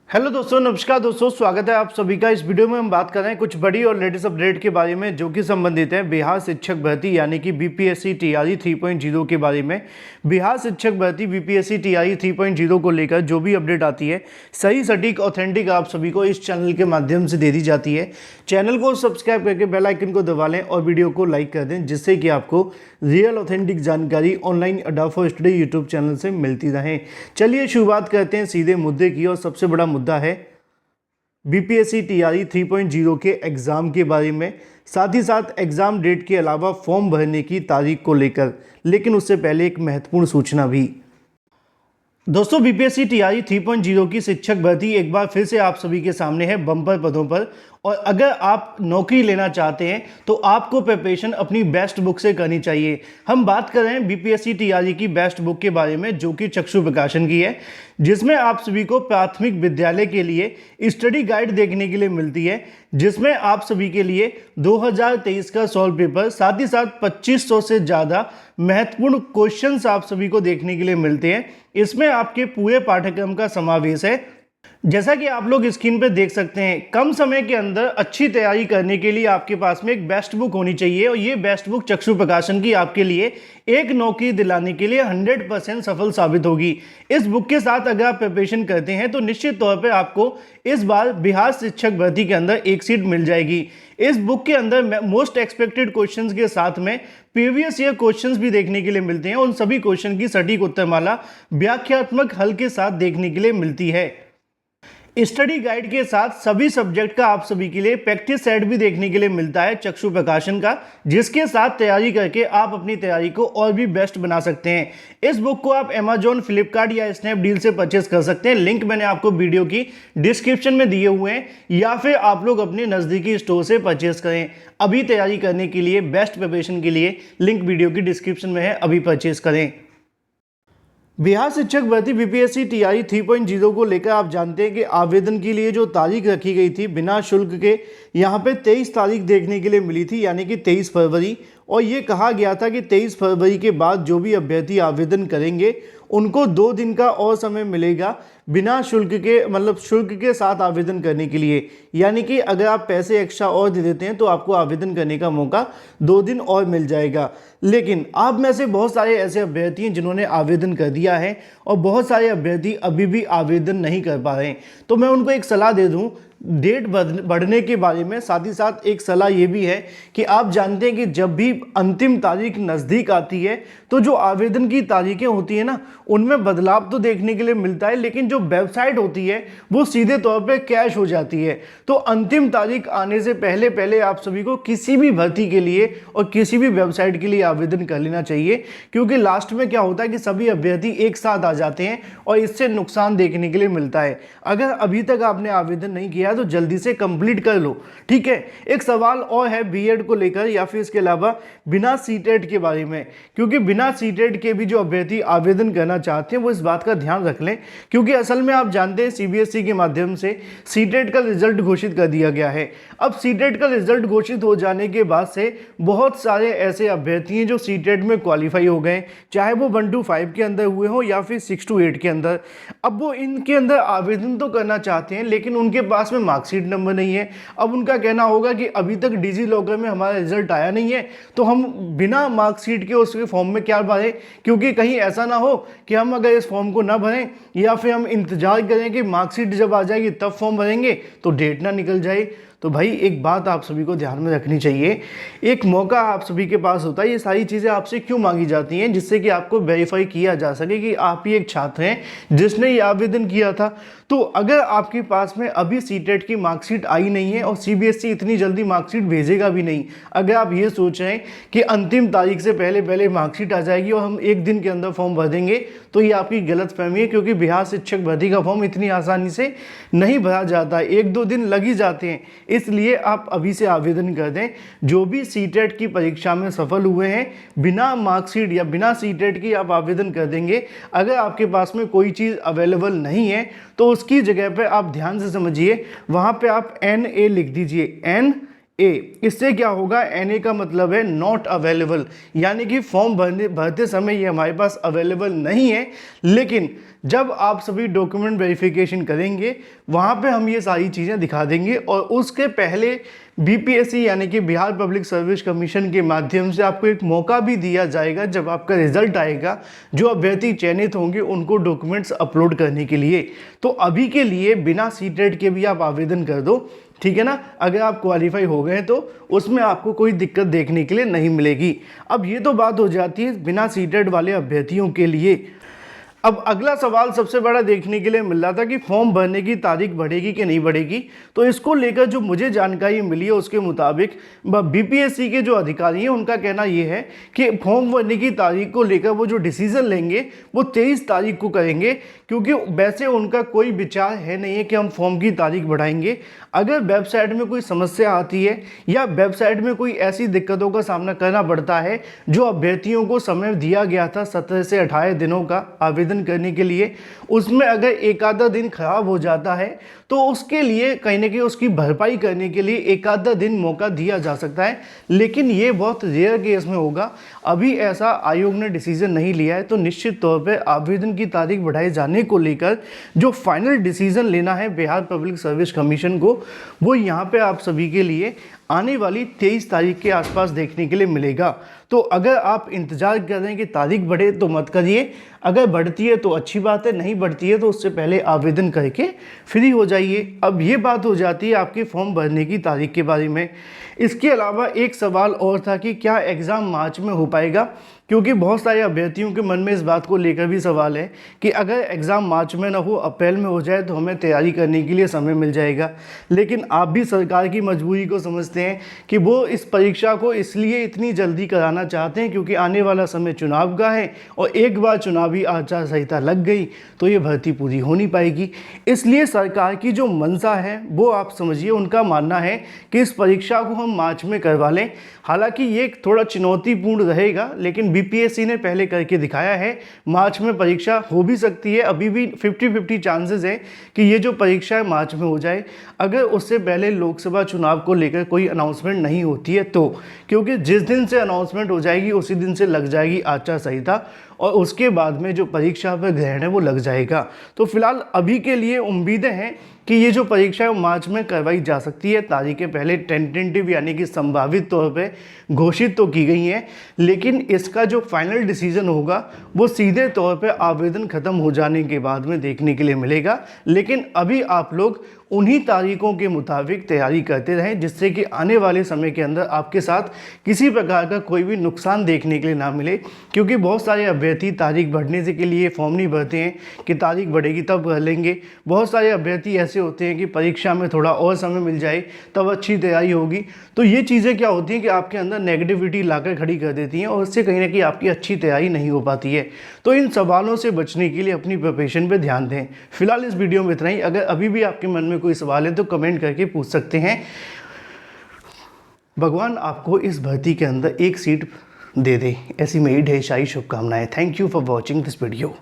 Hello दोस्तों, नमस्कार दोस्तों, स्वागत है आप सभी का। इस वीडियो में हम बात कर रहे हैं कुछ बड़ी और लेटेस्ट अपडेट के बारे में जो कि संबंधित है बिहार शिक्षक भर्ती यानी कि बीपीएससी टीआरई 3.0 के बारे में। बिहार शिक्षक भर्ती बीपीएससी टीआरई 3.0 को लेकर जो भी अपडेट आती है सही सटीक ऑथेंटिक आप सभी को इस चैनल के माध्यम से दे दी जाती है। चैनल को सब्सक्राइब करके बेल आइकन को दबा लें और वीडियो को लाइक कर दें, जिससे कि आपको रियल ऑथेंटिक जानकारी ऑनलाइन अड्डा फॉर स्टडी यूट्यूब चैनल से मिलती रहे। चलिए शुरुआत करते हैं सीधे मुद्दे की। और सबसे बड़ा मुद्दा है बीपीएससी टीआरई 3.0 के एग्ज़ाम के बारे में, साथ ही साथ एग्ज़ाम डेट के अलावा फॉर्म भरने की तारीख को लेकर। लेकिन उससे पहले एक महत्वपूर्ण सूचना भी। दोस्तों, बीपीएससी टीआरई 3.0 की शिक्षक भर्ती एक बार फिर से आप सभी के सामने है बम्पर पदों पर। और अगर आप नौकरी लेना चाहते हैं तो आपको प्रिपरेशन अपनी बेस्ट बुक से करनी चाहिए। हम बात कर रहे हैं बीपीएससी टीआरई की बेस्ट बुक के बारे में, जो कि चक्षु प्रकाशन की है, जिसमें आप सभी को प्राथमिक विद्यालय के लिए स्टडी गाइड देखने के लिए मिलती है, जिसमें आप सभी के लिए 2023 का सॉल्व पेपर, साथ ही साथ 2500 से ज़्यादा महत्वपूर्ण क्वेश्चंस आप सभी को देखने के लिए मिलते हैं। इसमें आपके पूरे पाठ्यक्रम का समावेश है। जैसा कि आप लोग स्क्रीन पर देख सकते हैं, कम समय के अंदर अच्छी तैयारी करने के लिए आपके पास में एक बेस्ट बुक होनी चाहिए। और ये बेस्ट बुक चक्षु प्रकाशन की आपके लिए एक नौकरी दिलाने के लिए 100% सफल साबित होगी। इस बुक के साथ अगर आप प्रिपरेशन करते हैं तो निश्चित तौर पर आपको इस बार बिहार शिक्षक भर्ती के अंदर एक सीट मिल जाएगी। इस बुक के अंदर मोस्ट एक्सपेक्टेड क्वेश्चंस के साथ में प्रीवियस ईयर क्वेश्चंस भी देखने के लिए मिलते हैं। उन सभी क्वेश्चन की सटीक उत्तरमाला व्याख्यात्मक हल के साथ देखने के लिए मिलती है। स्टडी गाइड के साथ सभी सब्जेक्ट का आप सभी के लिए प्रैक्टिस सेट भी देखने के लिए मिलता है चक्षु प्रकाशन का, जिसके साथ तैयारी करके आप अपनी तैयारी को और भी बेस्ट बना सकते हैं। इस बुक को आप अमेजॉन, फ्लिपकार्ट या स्नैपडील से परचेस कर सकते हैं। लिंक मैंने आपको वीडियो की डिस्क्रिप्शन में दिए हुए हैं, या फिर आप लोग अपने नज़दीकी स्टोर से परचेस करें। अभी तैयारी करने के लिए, बेस्ट प्रिपरेशन के लिए लिंक वीडियो की डिस्क्रिप्शन में है, अभी परचेस करें। बिहार शिक्षक भर्ती बीपीएससी टीआरई 3.0 को लेकर आप जानते हैं कि आवेदन के लिए जो तारीख रखी गई थी बिना शुल्क के, यहाँ पे 23 तारीख देखने के लिए मिली थी, यानी कि 23 फरवरी। और ये कहा गया था कि 23 फरवरी के बाद जो भी अभ्यर्थी आवेदन करेंगे उनको 2 दिन का और समय मिलेगा बिना शुल्क के, मतलब शुल्क के साथ आवेदन करने के लिए। यानी कि अगर आप पैसे एक्स्ट्रा और दे देते हैं तो आपको आवेदन करने का मौका 2 दिन और मिल जाएगा। लेकिन आप में से बहुत सारे ऐसे अभ्यर्थी हैं जिन्होंने आवेदन कर दिया है और बहुत सारे अभ्यर्थी अभी भी आवेदन नहीं कर पा रहे हैं। तो मैं उनको एक सलाह दे दूं डेट बढ़ने के बारे में। साथ ही साथ एक सलाह ये भी है कि आप जानते हैं कि जब भी अंतिम तारीख नज़दीक आती है तो जो आवेदन की तारीखें होती है ना, उनमें बदलाव तो देखने के लिए मिलता है, लेकिन जो वेबसाइट होती है वो सीधे तौर पे कैश हो जाती है। तो अंतिम तारीख आने से पहले पहले आप सभी को किसी भी भर्ती के लिए और किसी भी वेबसाइट के लिए आवेदन कर लेना चाहिए, क्योंकि लास्ट में क्या होता है कि सभी अभ्यर्थी एक साथ आ जाते हैं और इससे नुकसान देखने के लिए मिलता है। अगर अभी तक आपने आवेदन नहीं किया तो जल्दी से कंप्लीट कर लो, ठीक है। एक सवाल और है बीएड को लेकर, या फिर इसके अलावा बिना सीटेट के बारे में, क्योंकि बिना सीटेट के भी जो अभ्यर्थी आवेदन करना चाहते हैं वो इस बात का ध्यान रख लें, क्योंकि असल में आप जानते हैं सीबीएसई के माध्यम से सीटेट का रिजल्ट घोषित कर दिया गया है। अब सीटेट का रिजल्ट घोषित हो जाने के बाद से बहुत सारे ऐसे अभ्यर्थी हैं जो सीटेट में क्वालिफाई हो गए, चाहे वो 1 to 5 के अंदर हुए हो या फिर 6 to 8 के अंदर। अब वो इनके अंदर आवेदन तो करना चाहते हैं, लेकिन उनके पास में मार्कशीट नंबर नहीं है। अब उनका कहना होगा कि अभी तक डिजी लॉकर में हमारा रिजल्ट आया नहीं है, तो हम बिना मार्कशीट के उसके फॉर्म में क्या भरें, क्योंकि कहीं ऐसा ना हो कि हम अगर इस फॉर्म को ना भरें या फिर हम इंतजार करें कि मार्कशीट जब आ जाएगी तब फॉर्म भरेंगे तो डेट ना निकल जाए। तो भाई एक बात आप सभी को ध्यान में रखनी चाहिए, एक मौका आप सभी के पास होता है। ये सारी चीज़ें आपसे क्यों मांगी जाती हैं, जिससे कि आपको वेरीफाई किया जा सके कि आप ही एक छात्र हैं जिसने ये आवेदन किया था। तो अगर आपके पास में अभी सीटेट की मार्कशीट आई नहीं है और सीबीएसई इतनी जल्दी मार्कशीट भेजेगा भी नहीं, अगर आप ये सोच रहे हैं कि अंतिम तारीख से पहले पहले मार्कशीट आ जाएगी और हम एक दिन के अंदर फॉर्म भर देंगे, तो ये आपकी गलतफहमी है। क्योंकि बिहार शिक्षक भर्ती का फॉर्म इतनी आसानी से नहीं भरा जाता है, 1-2 दिन लग ही जाते हैं। इसलिए आप अभी से आवेदन कर दें। जो भी सीटेट की परीक्षा में सफल हुए हैं, बिना मार्कशीट या बिना सीटेट की आप आवेदन कर देंगे। अगर आपके पास में कोई चीज़ अवेलेबल नहीं है तो उसकी जगह पे आप ध्यान से समझिए, वहाँ पे आप NA लिख दीजिए, ए, इससे क्या होगा, NA का मतलब है नॉट अवेलेबल, यानी कि फॉर्म भरते समय ये हमारे पास अवेलेबल नहीं है। लेकिन जब आप सभी डॉक्यूमेंट वेरिफिकेशन करेंगे वहाँ पे हम ये सारी चीज़ें दिखा देंगे, और उसके पहले BPSC यानी कि बिहार पब्लिक सर्विस कमीशन के माध्यम से आपको एक मौका भी दिया जाएगा, जब आपका रिजल्ट आएगा, जो अभ्यर्थी चयनित होंगे उनको डॉक्यूमेंट्स अपलोड करने के लिए। तो अभी के लिए बिना सीटेट के भी आप आवेदन कर दो, ठीक है ना। अगर आप क्वालिफाई हो गए तो उसमें आपको कोई दिक्कत देखने के लिए नहीं मिलेगी। अब ये तो बात हो जाती है बिना सीटेट वाले अभ्यर्थियों के लिए। अब अगला सवाल सबसे बड़ा देखने के लिए मिल रहा था कि फॉर्म भरने की तारीख बढ़ेगी कि नहीं बढ़ेगी। तो इसको लेकर जो मुझे जानकारी मिली है उसके मुताबिक BPSC के जो अधिकारी हैं उनका कहना ये है कि फॉर्म भरने की तारीख को लेकर वो जो डिसीजन लेंगे वो 23 तारीख को करेंगे, क्योंकि वैसे उनका कोई विचार है नहीं है कि हम फॉर्म की तारीख बढ़ाएंगे। अगर वेबसाइट में कोई समस्या आती है या वेबसाइट में कोई ऐसी दिक्कतों का सामना करना पड़ता है, जो अभ्यर्थियों को समय दिया गया था 17 से 18 दिनों का आवेदन करने के लिए, उसमें अगर एक आधा दिन खराब हो जाता है तो उसके लिए कहीं ना कहीं उसकी भरपाई करने के लिए एक आधा दिन मौका दिया जा सकता है। लेकिन ये बहुत रेयर केस में होगा, अभी ऐसा आयोग ने डिसीजन नहीं लिया है। तो निश्चित तौर पे आवेदन की तारीख बढ़ाए जाने को लेकर जो फाइनल डिसीजन लेना है बिहार पब्लिक सर्विस कमीशन को, वो यहाँ पे आप सभी के लिए आने वाली 23 तारीख के आसपास देखने के लिए मिलेगा। तो अगर आप इंतज़ार कर रहे हैं कि तारीख बढ़े तो मत करिए, अगर बढ़ती है तो अच्छी बात है, नहीं बढ़ती है तो उससे पहले आवेदन करके फ्री हो जाइए। अब ये बात हो जाती है आपके फॉर्म भरने की तारीख के बारे में। इसके अलावा एक सवाल और था कि क्या एग्ज़ाम मार्च में हो पाएगा, क्योंकि बहुत सारे अभ्यर्थियों के मन में इस बात को लेकर भी सवाल है कि अगर एग्ज़ाम मार्च में ना हो, अप्रैल में हो जाए तो हमें तैयारी करने के लिए समय मिल जाएगा। लेकिन आप भी सरकार की मजबूरी को समझते हैं कि वो इस परीक्षा को इसलिए इतनी जल्दी कराना चाहते हैं क्योंकि आने वाला समय चुनाव का है, और एक बार चुनावी आचार संहिता लग गई तो ये भर्ती पूरी हो नहीं पाएगी। इसलिए सरकार की जो मंशा है वो आप समझिए, उनका मानना है कि इस परीक्षा को हम मार्च में करवा लें। हालांकि ये थोड़ा चुनौतीपूर्ण रहेगा, लेकिन BPSC ने पहले करके दिखाया है मार्च में परीक्षा हो भी सकती है। अभी भी 50-50 चांसेस है कि ये जो परीक्षा है मार्च में हो जाए, अगर उससे पहले लोकसभा चुनाव को लेकर कोई अनाउंसमेंट नहीं होती है तो। क्योंकि जिस दिन से अनाउंसमेंट हो जाएगी उसी दिन से लग जाएगी आचार संहिता, और उसके बाद में जो परीक्षा पर ग्रहण है वो लग जाएगा। तो फिलहाल अभी के लिए उम्मीदें हैं कि ये जो परीक्षा है वो मार्च में करवाई जा सकती है। तारीखें पहले टेंटेटिव यानी कि संभावित तौर पे घोषित तो की गई हैं, लेकिन इसका जो फाइनल डिसीजन होगा वो सीधे तौर पे आवेदन ख़त्म हो जाने के बाद में देखने के लिए मिलेगा। लेकिन अभी आप लोग उन्हीं तारीखों के मुताबिक तैयारी करते रहें, जिससे कि आने वाले समय के अंदर आपके साथ किसी प्रकार का कोई भी नुकसान देखने के लिए ना मिले। क्योंकि बहुत सारे अभ्यर्थी तारीख बढ़ने से के लिए फॉर्म नहीं भरते हैं कि तारीख बढ़ेगी तब भर लेंगे। बहुत सारे अभ्यर्थी ऐसे होते हैं कि परीक्षा में थोड़ा और समय मिल जाए तब अच्छी तैयारी होगी। तो ये चीज़ें क्या होती हैं कि आपके अंदर नेगेटिविटी लाकर खड़ी कर देती हैं, और उससे कहीं ना कहीं आपकी अच्छी तैयारी नहीं हो पाती है। तो इन सवालों से बचने के लिए अपनी प्रिपरेशन पर ध्यान दें। फिलहाल इस वीडियो में इतना ही। अगर अभी भी आपके मन में कोई सवाल है तो कमेंट करके पूछ सकते हैं। भगवान आपको इस भर्ती के अंदर एक सीट दे दे, ऐसी मेरी ढेर सारी शुभकामनाएं। Thank you for watching this video.